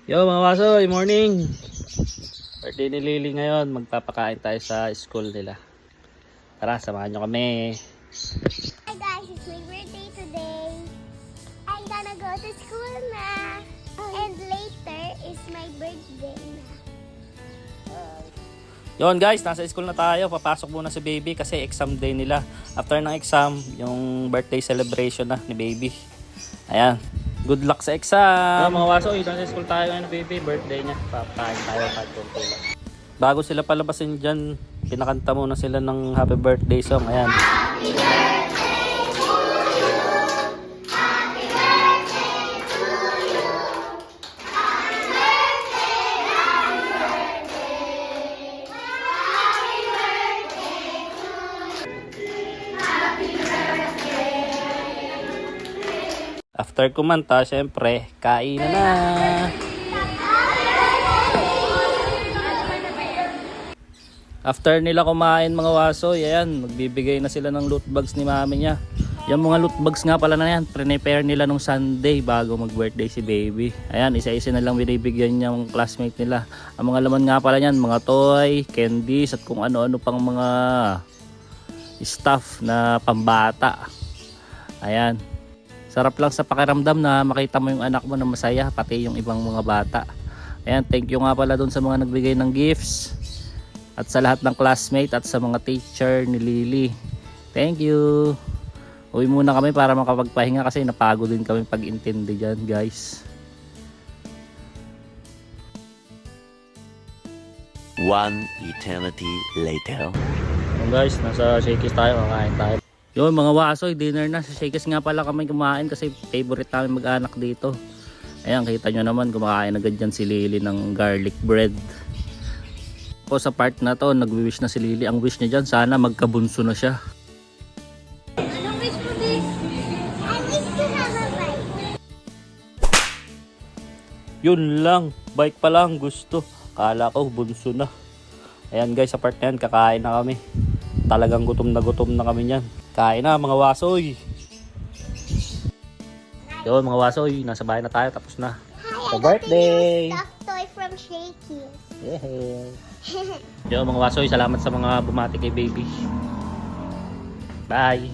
Yo mga wasoy, morning! Birthday ni Lily ngayon, magpapakain tayo sa school nila. Tara, samahan nyo kami. Hi guys, it's my birthday today. I'm gonna go to school na. And later is my birthday na. Yon guys, nasa school na tayo. Papasok muna si baby kasi exam day nila. After ng exam, yung birthday celebration na ni baby. Ayan. Good luck sa exam! Mga wasoy, nasa school tayo ngayon baby. Birthday niya. Papakain tayo kahit konti lang. Bago sila palabasin dyan, pinakanta muna sila ng happy birthday song. Ayan. After kumanta, syempre, kain na. After nila kumain mga wasoy, ayan, magbibigay na sila ng loot bags ni mami niya. Yung mga loot bags nga pala na yan, prepare nila nung Sunday bago mag-birthday si baby. Ayan, isa-isa na lang binibigyan niya ng classmate nila. Ang mga laman nga pala niyan, mga toy, candies, at kung ano-ano pang mga stuff na pambata. Ayan. Sarap lang sa pakiramdam na makita mo yung anak mo na masaya, pati yung ibang mga bata. Ayan, thank you nga pala dun sa mga nagbigay ng gifts. At sa lahat ng classmate at sa mga teacher ni Lily. Thank you. Uwi muna kami para makapagpahinga kasi napagod din kami pag-intindi dyan guys. One eternity later. Ayan guys, nasa Shakey's tayo, kakain tayo. Yun mga wasoy, dinner na. Sa Shakey's nga pala kami kumain kasi favorite namin mag-anak dito. Ayan, kita nyo naman kumakain agad dyan si Lily ng garlic bread. Ako sa part na to, nag-wish na si Lily. Ang wish niya dyan, sana magkabunso na siya. Anong wish mo this? I wish to have a bike. Yun lang, bike pa lang gusto. Kala ko bunso na. Ayan guys, sa part na yan, kakain na kami. Talagang gutom na kami niyan. Kain na mga wasoy. Yun mga wasoy, nasa bahay na tayo, tapos na. Hi, Happy birthday! Stuffed toy from Shakey's. Yeah. Yo mga wasoy, salamat sa mga bumati kay baby. Bye.